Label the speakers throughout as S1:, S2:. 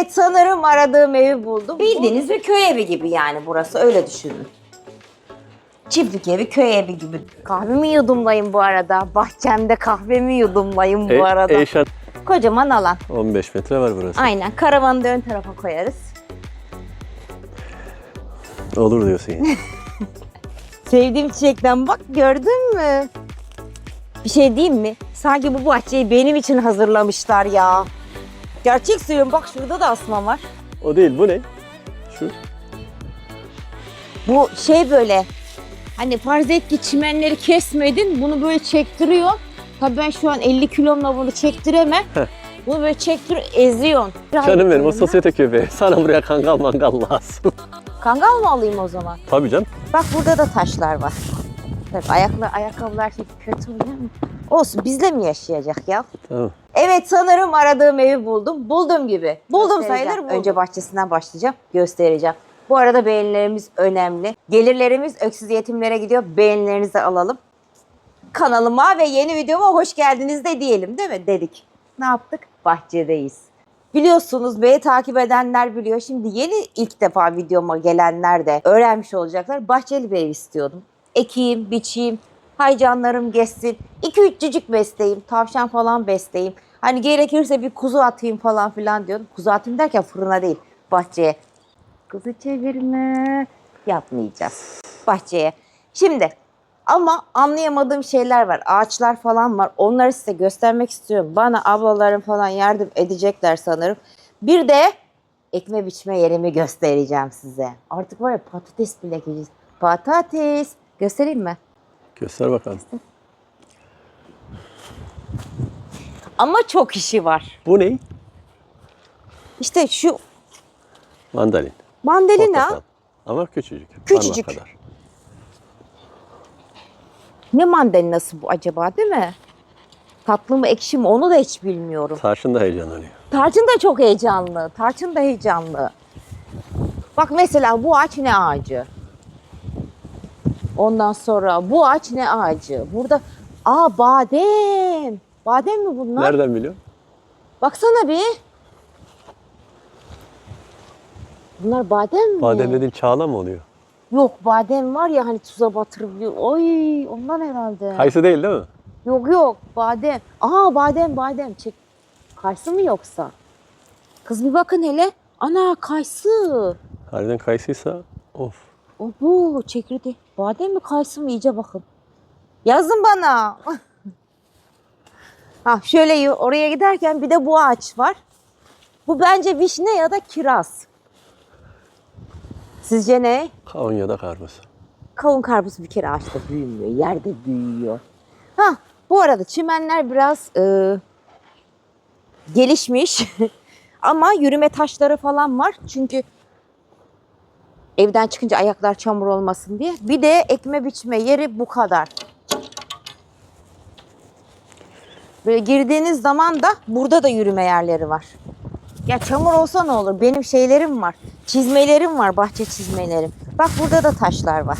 S1: Evet, sanırım aradığım evi buldum. Bildiğiniz bir köy evi gibi yani burası, öyle düşünün. Çiftlik evi, köy evi gibi. Kahvemi yudumlayın bu arada. Bahçemde kahvemi yudumlayın bu arada.
S2: Eyşan.
S1: Kocaman alan.
S2: 15 metre var burası.
S1: Aynen. Karavanı da ön tarafa koyarız.
S2: Olur diyorsun yani.
S1: Sevdiğim çiçekten bak, gördün mü? Bir şey diyeyim mi? Sanki bu bahçeyi benim için hazırlamışlar ya. Gerçek söylüyorum, bak şurada da asma var.
S2: O değil, bu ne? Şu.
S1: Bu şey böyle, hani farz et ki çimenleri kesmedin, bunu böyle çektiriyor. Tabii ben şu an 50 kilomla bunu çektiremem. Bunu böyle çektiriyor, eziyorsun.
S2: Canım benim, o sosyete köpeği. Sana buraya kangal mangal lazım.
S1: Kangal mı alayım o zaman?
S2: Tabii canım.
S1: Bak burada da taşlar var. Tabii ayakkabılar şey kötü oluyor mu? Olsun, bizle mi yaşayacak ya?
S2: Tamam.
S1: Evet, sanırım aradığım evi buldum. Buldum gibi. Buldum sayılır mı?
S2: buldum.
S1: Önce bahçesinden başlayacağım. Göstereceğim. Bu arada beğenilerimiz önemli. Gelirlerimiz öksüz yetimlere gidiyor. Beğenilerinizi alalım. Kanalıma ve yeni videoma hoş geldiniz de diyelim, değil mi? Dedik. Ne yaptık? Bahçedeyiz. Biliyorsunuz, beni takip edenler biliyor. Şimdi yeni ilk defa videoma gelenler de öğrenmiş olacaklar. Bahçeli bir ev istiyordum. Ekeyim, biçeyim. Hay canlarım geçsin. 2-3 cücük besleyeyim. Tavşan falan besleyeyim. Hani gerekirse bir kuzu atayım falan filan diyordum. Kuzu atayım derken fırına değil, bahçeye. Kuzu çevirme yapmayacağız. Bahçeye. Şimdi ama anlayamadığım şeyler var. Ağaçlar falan var. Onları size göstermek istiyorum. Bana ablalarım falan yardım edecekler sanırım. Bir de ekme biçme yerimi göstereceğim size. Artık var ya, patates bile ekeceğiz. Patates. Göstereyim mi?
S2: Göster bakalım.
S1: Ama çok işi var.
S2: Bu ne?
S1: İşte şu
S2: Mandalin.
S1: mandalina.
S2: Portakal. Ama küçücük.
S1: Küçücük.
S2: Parmak kadar.
S1: Ne mandalinası bu acaba, değil mi? Tatlı mı ekşi mi, onu da hiç bilmiyorum.
S2: Tarçın da heyecanlanıyor.
S1: Tarçın da çok heyecanlı. Tarçın da heyecanlı. Bak mesela bu ağaç ne ağacı? Ondan sonra bu ağaç ne ağacı? Burada badem. Badem mi bunlar?
S2: Nereden biliyorsun?
S1: Baksana bir. Bunlar badem mi?
S2: Badem dediğin çağla mı oluyor?
S1: Yok, badem var ya hani tuza batırılıyor. Oy, ondan herhalde.
S2: Kayısı değil mi?
S1: Yok, badem. Badem. Çek. Kayısı mı yoksa? Kız bir bakın hele. Ana, kayısı.
S2: Harbiden kayısıysa of.
S1: O bu çekirdeği. Badem mi kayısı mı, iyice bakın. Yazın bana. Şöyle oraya giderken bir de bu ağaç var. Bu bence vişne ya da kiraz. Sizce ne?
S2: Kavun ya da karpuz.
S1: Kavun karpuz bir kere ağaçta büyümüyor. Yerde büyüyor. Bu arada çimenler biraz gelişmiş. Ama yürüme taşları falan var. Çünkü evden çıkınca ayaklar çamur olmasın diye. Bir de ekme biçme yeri bu kadar. Böyle girdiğiniz zaman da burada da yürüme yerleri var. Ya çamur olsa ne olur? Benim şeylerim var. Çizmelerim var, bahçe çizmelerim. Bak burada da taşlar var.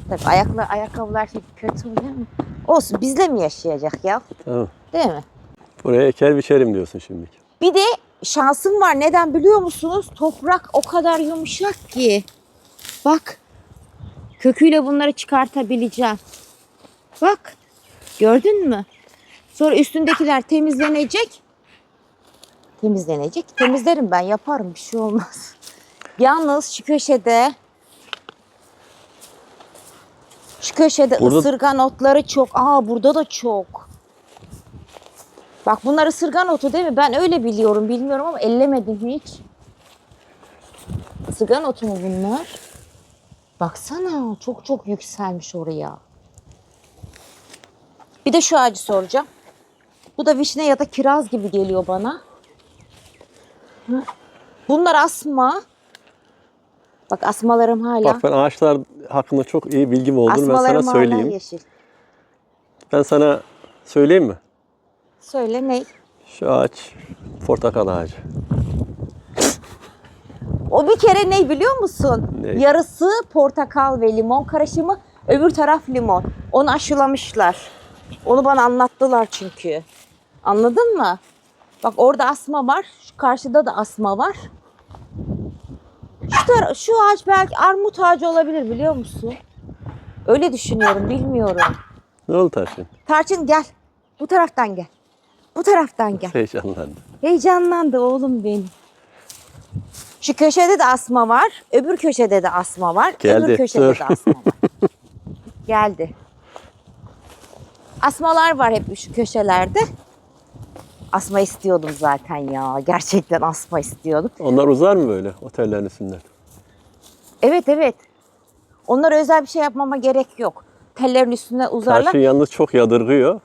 S1: Tabii ayakkabılar şey kötü oluyor mu? Olsun, bizle mi yaşayacak ya?
S2: Tamam.
S1: Değil mi?
S2: Buraya eker biçerim diyorsun şimdi.
S1: Bir de şansım var. Neden biliyor musunuz? Toprak o kadar yumuşak ki. Bak. Köküyle bunları çıkartabileceğim. Bak. Gördün mü? Sonra üstündekiler temizlenecek. Temizlerim ben, yaparım, bir şey olmaz. Yalnız şu köşede
S2: Burada...
S1: ısırgan otları çok. Burada da çok. Bak bunlar ısırgan otu değil mi? Ben öyle biliyorum. Bilmiyorum ama ellemedim hiç. Isırgan otu mu bunlar? Baksana, çok yükselmiş oraya. Bir de şu ağacı soracağım. Bu da vişne ya da kiraz gibi geliyor bana. Bunlar asma. Bak asmalarım hala.
S2: Bak ben ağaçlar hakkında çok iyi bilgim olduğunu ben sana söyleyeyim.
S1: Hala yeşil.
S2: Ben sana söyleyeyim mi?
S1: Söyle ne?
S2: Şu ağaç portakal ağacı.
S1: O bir kere ne biliyor musun?
S2: Ne?
S1: Yarısı portakal ve limon karışımı, öbür taraf limon. Onu aşılamışlar. Onu bana anlattılar çünkü. Anladın mı? Bak orada asma var. Şu karşıda da asma var. Şu ağaç belki armut ağacı olabilir biliyor musun? Öyle düşünüyorum, bilmiyorum.
S2: Ne oldu Tarçın?
S1: Tarçın gel. Bu taraftan gel. Bu taraftan gel.
S2: Heyecanlandı.
S1: Heyecanlandı oğlum benim. Şu köşede de asma var. Öbür köşede de asma var.
S2: Geldi,
S1: Öbür köşede
S2: dur.
S1: de asma var. Geldi. Asmalar var hep şu köşelerde. Asma istiyordum zaten ya. Gerçekten asma istiyordum.
S2: Onlar uzar mı böyle otellerin üstünden?
S1: Evet evet. Onlara özel bir şey yapmama gerek yok. Tellerin üstüne uzarlar.
S2: Tarçın yalnız çok yadırgıyor.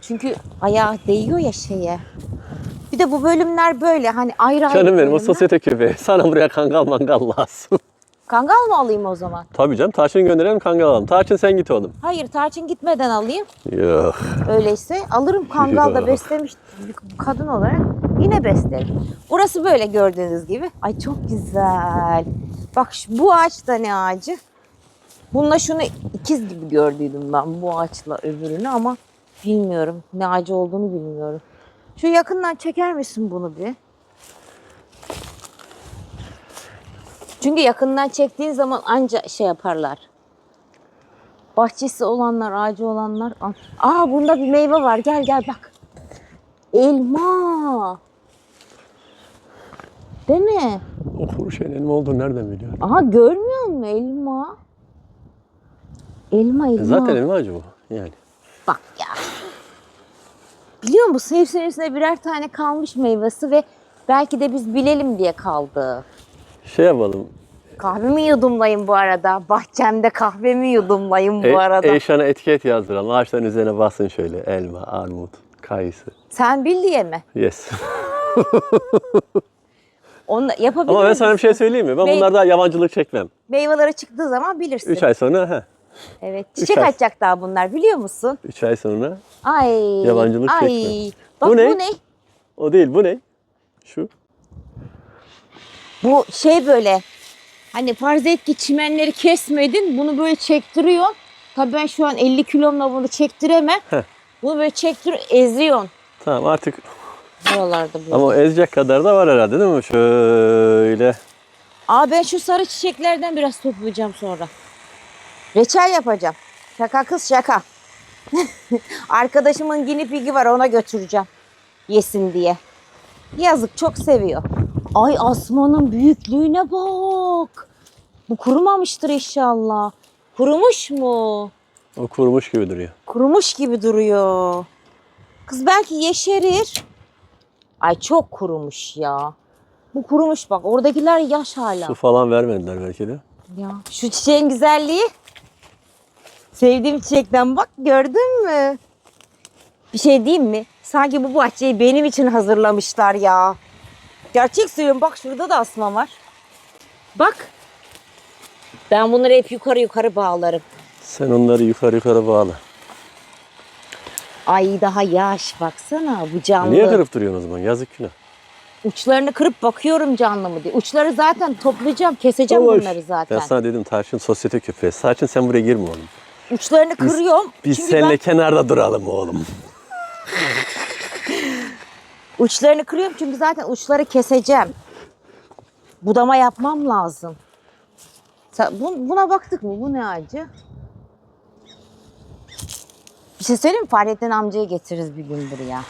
S1: Çünkü ayağı değiyor ya şeye. Bir de bu bölümler böyle hani ayrı ayrı
S2: Canım benim o
S1: bölümler.
S2: sosyete köpeği. Sana buraya kangal mangal lazım.
S1: Kangal mı alayım o zaman?
S2: Tabii canım Tarçın'ı gönderelim kangal alalım. Tarçın sen git oğlum.
S1: Hayır Tarçın gitmeden alayım.
S2: Yok.
S1: Öyleyse alırım kangal da
S2: Yok.
S1: beslemiş bir kadın olarak yine beslerim. Burası böyle gördüğünüz gibi. Ay çok güzel. Bak bu ağaç da ne ağacı? Bununla şunu ikiz gibi gördüydüm ben bu ağaçla öbürünü ama bilmiyorum. Ne ağacı olduğunu bilmiyorum. Şu yakından çeker misin bunu bir? Çünkü yakından çektiğin zaman anca şey yaparlar. Bahçesi olanlar, ağacı olanlar. Aa bunda bir meyve var. Gel gel bak. Elma. Değil mi?
S2: O kuru şeyin elma olduğunu nereden biliyorsun?
S1: Aha görmüyor musun elma? Elma.
S2: Zaten elma ağacı bu yani.
S1: Bak ya. Biliyor musun? Hepsinin üstüne birer tane kalmış meyvesi ve belki de biz bilelim diye kaldı.
S2: Şey yapalım.
S1: Kahvemi yudumlayın bu arada. Bahçemde kahvemi yudumlayın bu arada.
S2: Eyşan'a etiket yazdıralım. Ağaçların üzerine basın şöyle. Elma, armut, kayısı.
S1: Sen bil diye mi?
S2: Yes.
S1: Onu yapabilir
S2: Ama ben sana bir
S1: misin?
S2: şey söyleyeyim mi? Ben bunlardan yabancılık çekmem.
S1: Meyveleri çıktığı zaman bilirsin.
S2: 3 ay sonra
S1: Evet. Çiçek
S2: ay.
S1: açacak daha bunlar biliyor musun?
S2: 3 ay sonra
S1: Ay.
S2: Yabancılık
S1: ay.
S2: çekme.
S1: Bak
S2: Bu
S1: bu
S2: ne?
S1: ne?
S2: o değil bu ne? Şu.
S1: Bu şey böyle. Hani farz et ki çimenleri kesmedin. Bunu böyle çektiriyor. Tabii ben şu an 50 kilomla bunu çektiremem.
S2: Heh.
S1: Bunu böyle eziyorsun.
S2: Tamam artık
S1: Buralarda böyle.
S2: ama o ezecek kadar da var herhalde değil mi? Şöyle.
S1: Aa ben şu sarı çiçeklerden biraz toplayacağım sonra. Reçel yapacağım. Şaka kız şaka. Arkadaşımın guinea pig'i var ona götüreceğim. Yesin diye. Yazık çok seviyor. Ay asmanın büyüklüğüne bak. Bu kurumamıştır inşallah. Kurumuş mu?
S2: O kurumuş gibi duruyor.
S1: Kurumuş gibi duruyor. Kız belki yeşerir. Ay çok kurumuş ya. Bu kurumuş bak. Oradakiler yaş hala.
S2: Su falan vermediler belki de.
S1: Ya şu çiçeğin güzelliği. Sevdiğim çiçekten bak gördün mü? Bir şey diyeyim mi? Sanki bu bahçeyi benim için hazırlamışlar ya. Gerçek söylüyorum bak şurada da asma var. Bak. Ben bunları hep yukarı yukarı bağlarım.
S2: Sen onları yukarı yukarı bağla.
S1: Ay daha yaş baksana bu canlı.
S2: Niye kırıp duruyorsun o zaman? Yazık günah.
S1: Uçlarını kırıp bakıyorum canlı mı diye. Uçları zaten toplayacağım, keseceğim
S2: Yavaş.
S1: bunları zaten.
S2: Ben sana dedim Tarçın sosyete köpeği. Tarçın sen buraya girme oğlum.
S1: Uçlarını kırıyorum.
S2: Biz
S1: Çünkü
S2: seninle
S1: ben
S2: kenarda duralım oğlum.
S1: uçlarını kırıyorum çünkü zaten uçları keseceğim. Budama yapmam lazım. Buna baktık mı? Bu ne ağacı? Bir şey söyleyeyim mi? Fahrettin amcayı getiririz bir gün buraya.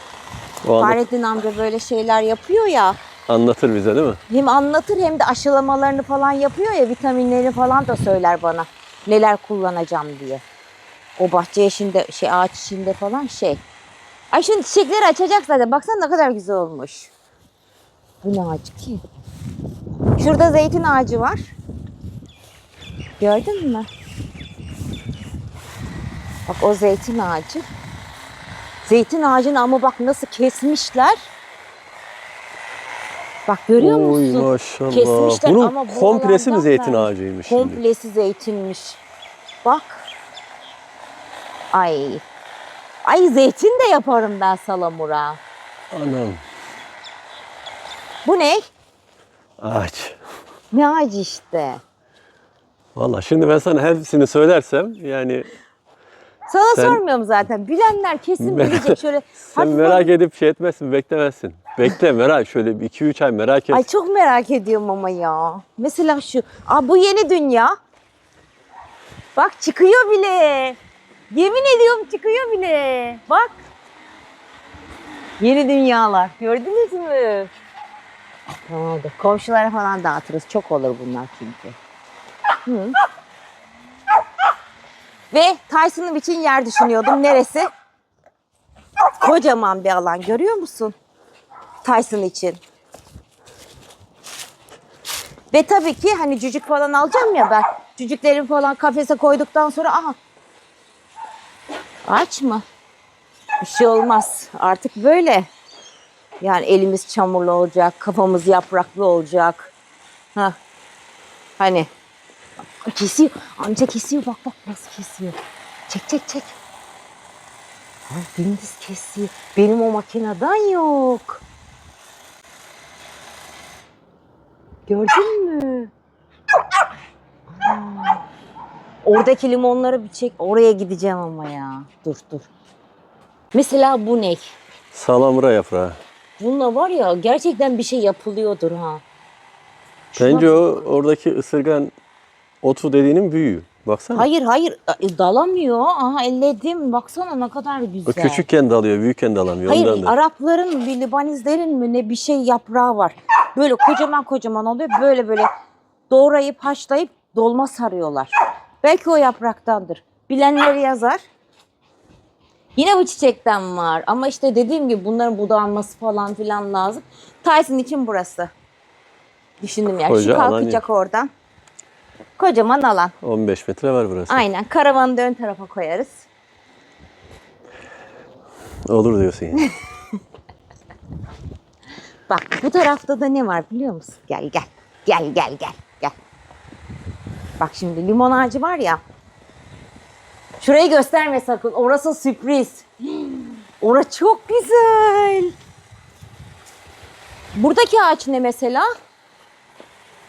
S2: O
S1: Fahrettin amca böyle şeyler yapıyor ya.
S2: anlatır bize değil mi?
S1: Hem anlatır hem de aşılamalarını falan yapıyor ya. Vitaminlerini falan da söyler bana. Neler kullanacağım diye. O bahçe işinde, ağaç işinde falan şey. Ay şimdi çiçekleri açacak zaten. Baksana ne kadar güzel olmuş. Bu ne ağacı ki? Şurada zeytin ağacı var. Gördün mü? Bak o zeytin ağacı. Zeytin ağacını ama bak nasıl kesmişler. Bak görüyor
S2: Oy
S1: musun?
S2: maşallah.
S1: Kesmişler
S2: Bunun
S1: ama bu
S2: komplesi mi
S1: alandan
S2: zeytin
S1: vermiş.
S2: ağacıymış şimdi?
S1: Komplesi zeytinmiş. Bak. Ay. Ay zeytin de yaparım ben salamura.
S2: Anam.
S1: Bu ne?
S2: Ağaç.
S1: Ne ağacı işte.
S2: Valla şimdi ben sana hepsini söylersem yani
S1: Sana
S2: Sen-
S1: sormuyorum zaten. Bilenler kesin bilecek. Şöyle
S2: Sen
S1: hafif
S2: merak edip şey etmezsin, beklemezsin. Bekle merak, şöyle bir 2-3 ay merak et.
S1: Ay çok merak ediyorum ama ya. Mesela şu. Bu yeni dünya. Bak çıkıyor bile. Yemin ediyorum çıkıyor bile. Bak. Yeni dünyalar. Gördünüz mü? Oldu. Komşulara falan dağıtırız. Çok olur bunlar çünkü. Hı. Ve Tyson'ım için yer düşünüyordum. Neresi? Kocaman bir alan. Görüyor musun? Tyson için. Ve tabii ki hani cücük falan alacağım ya ben. Cücüklerimi falan kafese koyduktan sonra aç mı? Bir şey olmaz. Artık böyle. Yani elimiz çamurlu olacak, kafamız yapraklı olacak. Ha. Hani kesiyor. Amca kesiyor. Bak nasıl kesiyor. Çek. Dümdüz kesiyor. Benim o makineden yok. Gördün mü? Oradaki limonları bir çek. Oraya gideceğim ama ya. Dur. Mesela bu ne?
S2: Salamura yaprağı.
S1: Bununla var ya gerçekten bir şey yapılıyordur ha.
S2: Bence o oradaki ısırgan otu dediğinin büyüğü. Baksana.
S1: Hayır. Dalamıyor. Aha elledim. Baksana ne kadar güzel.
S2: O küçükken dalıyor, büyükken dalamıyor.
S1: Hayır
S2: Ondan da.
S1: Arapların bir Libanizlerin mi ne bir şey yaprağı var. Böyle kocaman oluyor. Böyle doğrayıp haşlayıp dolma sarıyorlar. Belki o yapraktandır. Bilenleri yazar. Yine bu çiçekten var. Ama işte dediğim gibi bunların budanması falan filan lazım. Tyson için burası. Düşündüm ya.
S2: Koca
S1: Şu
S2: alan
S1: kalkacak oradan. Kocaman alan.
S2: 15 metre var burası.
S1: Aynen. Karavanı da ön tarafa koyarız.
S2: Olur diyorsun yani.
S1: Bak bu tarafta da ne var biliyor musun? Gel. Bak şimdi limon ağacı var ya. Şurayı gösterme sakın. Orası sürpriz. Orası çok güzel. Buradaki ağaç ne mesela?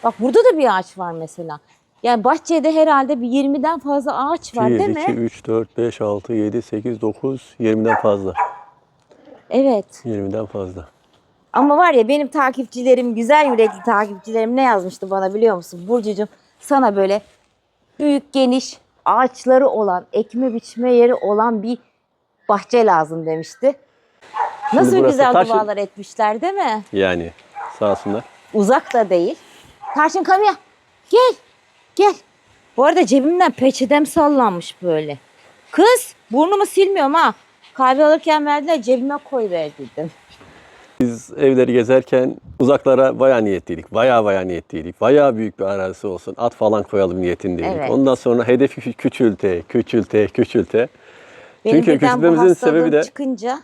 S1: Bak burada da bir ağaç var mesela. Yani bahçede herhalde bir 20'den fazla ağaç var
S2: 1,
S1: değil
S2: 2,
S1: mi?
S2: 3, 4, 5, 6, 7, 8, 9, 20'den fazla.
S1: Evet.
S2: 20'den fazla.
S1: Ama var ya benim takipçilerim, güzel yürekli takipçilerim ne yazmıştı bana biliyor musun? Burcucuğum sana böyle büyük geniş ağaçları olan, ekme biçme yeri olan bir bahçe lazım demişti.
S2: Şimdi
S1: Nasıl
S2: burası
S1: güzel
S2: taşın-
S1: dualar etmişler değil mi?
S2: Yani sağ olsunlar.
S1: Uzak da değil. Tarçın Kamya gel. Bu arada cebimden peçetem sallanmış böyle. Kız burnumu silmiyorum ha. Kahve alırken verdiler cebime koyver dedim.
S2: Biz evleri gezerken uzaklara bayağı niyetliydik. Bayağı niyetliydik. Bayağı büyük bir arazisi olsun. At falan koyalım niyetindeydik.
S1: Evet.
S2: Ondan sonra hedefi küçülte.
S1: Benim
S2: Çünkü
S1: birden bu
S2: küçültmemizin sebebi
S1: hastalığım
S2: de
S1: çıkınca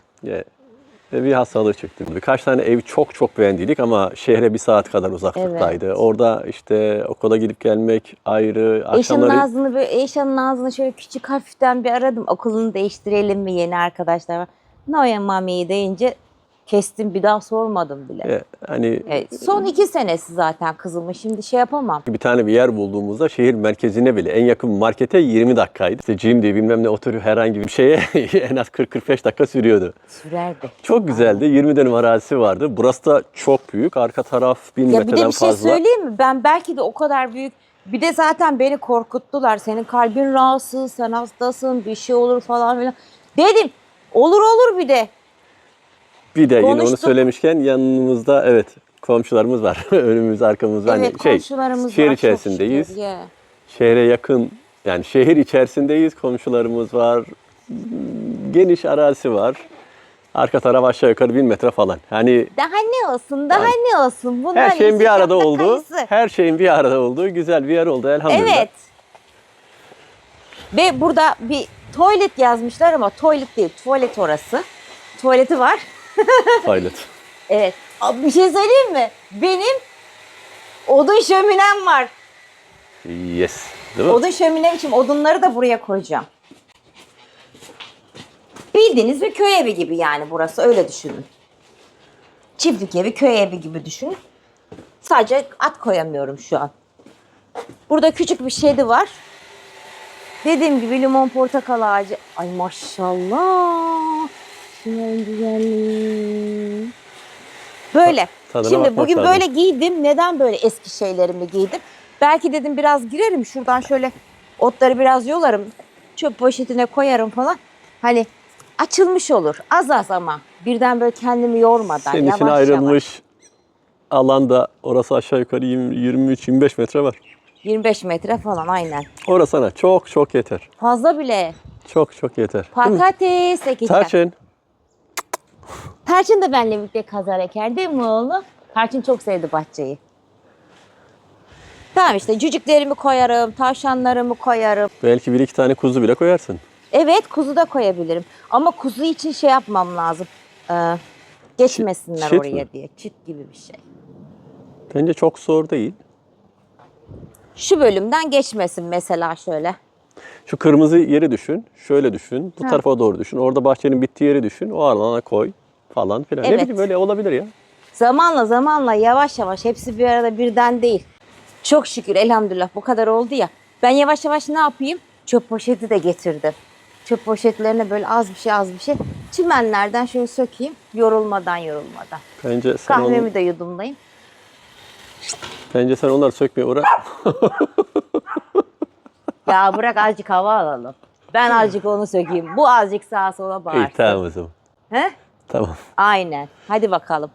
S2: bir hastalığı çıktı. Birkaç tane evi çok beğendiydik ama şehre 1 saat kadar uzaklıktaydı.
S1: Evet.
S2: Orada işte okula gidip gelmek ayrı.
S1: Eşanın ağzını şöyle küçük hafiften bir aradım. Okulunu değiştirelim mi yeni arkadaşlar var. Noya mamiyi deyince kestim bir daha sormadım bile.
S2: Hani
S1: Evet, son 2 senesi zaten kızımın şimdi şey yapamam.
S2: bir yer bulduğumuzda şehir merkezine bile en yakın markete 20 dakikaydı. İşte Jim diye bilmem ne oturuyor herhangi bir şeye en az 40-45 dakika sürüyordu.
S1: Sürerdi.
S2: Çok güzeldi. 20 dönüm arazisi vardı. Burası da çok büyük. Arka taraf 1000
S1: Ya bir de
S2: metreden
S1: bir şey
S2: fazla.
S1: söyleyeyim mi? Ben belki de o kadar büyük. Bir de zaten beni korkuttular. Senin kalbin rahatsız, sen hastasın, bir şey olur falan filan. Dedim olur bir de.
S2: Bir de yine onu
S1: Konuştuk.
S2: söylemişken yanımızda evet komşularımız var. Önümüz arkamız var.
S1: Evet
S2: Hani
S1: komşularımız
S2: şehir
S1: var.
S2: içerisindeyiz.
S1: Çok şükür, ya.
S2: Şehre yakın yani şehir içerisindeyiz. Komşularımız var. Geniş arazisi var. Arka taraf aşağı yukarı 1000 metre falan. Hani
S1: Daha ne olsun? Bunlar
S2: her şeyin bir arada
S1: sıcakta
S2: olduğu,
S1: kayısı.
S2: her şeyin bir arada olduğu güzel bir yer oldu elhamdülillah.
S1: Evet. Ve burada bir tuvalet yazmışlar ama tuvalet değil, tuvalet orası. Tuvaleti var.
S2: Toilet.
S1: Evet. Bir şey söyleyeyim mi? Benim odun şöminem var.
S2: Yes. Değil mi?
S1: Odun şöminem için odunları da buraya koyacağım. Bildiğiniz bir köy evi gibi yani burası öyle düşünün. Çiftlik evi, köy evi gibi düşünün. Sadece at koyamıyorum şu an. Burada küçük bir şedi var. Dediğim gibi limon portakal ağacı. Ay maşallah. Şunların güzelliği. Böyle.
S2: Tadına
S1: Şimdi
S2: bakmak
S1: bugün
S2: lazım.
S1: böyle giydim. Neden böyle eski şeylerimi giydim? Belki dedim biraz girerim. Şuradan şöyle otları biraz yolarım. Çöp poşetine koyarım falan. Hani açılmış olur. Az az ama. Birden böyle kendimi yormadan
S2: Senin
S1: yavaş
S2: için
S1: yavaş.
S2: ayrılmış alanda orası aşağı yukarı 23-25 metre var.
S1: 25 metre falan aynen.
S2: Orası sana çok çok yeter.
S1: Fazla bile.
S2: Çok çok yeter. Değil mi?
S1: Patates ekeceğim.
S2: Tarçın.
S1: Tarçın da benimle birlikte kazar eker değil mi oğlum? Tarçın çok sevdi bahçeyi. Tamam işte cücüklerimi koyarım, tavşanlarımı koyarım.
S2: Belki bir iki tane kuzu bile koyarsın.
S1: Evet kuzu da koyabilirim. Ama kuzu için şey yapmam lazım. Geçmesinler
S2: Çit
S1: oraya
S2: mi?
S1: diye. Çit gibi bir şey.
S2: Bence çok zor değil.
S1: Şu bölümden geçmesin mesela şöyle.
S2: Şu kırmızı yeri düşün. Şöyle düşün. Bu
S1: Ha.
S2: tarafa doğru düşün. Orada bahçenin bittiği yeri düşün. O alana koy falan filan. Ne
S1: Evet.
S2: bileyim böyle olabilir ya.
S1: Zamanla yavaş yavaş hepsi bir arada birden değil. Çok şükür elhamdülillah bu kadar oldu ya. Ben yavaş yavaş ne yapayım? Çöp poşeti de getirdim. Çöp poşetlerine böyle az bir şey. Çimenlerden şöyle sökeyim. Yorulmadan.
S2: Bence sen,
S1: Kahvemi de yudumlayayım.
S2: bence sen onları sökmeye uğra.
S1: Ya bırak azıcık hava alalım. Ben azıcık onu sökeyim. Bu azıcık sağa sola bağırsın.
S2: İyi tamam o zaman.
S1: He?
S2: Tamam.
S1: Aynen. Hadi bakalım.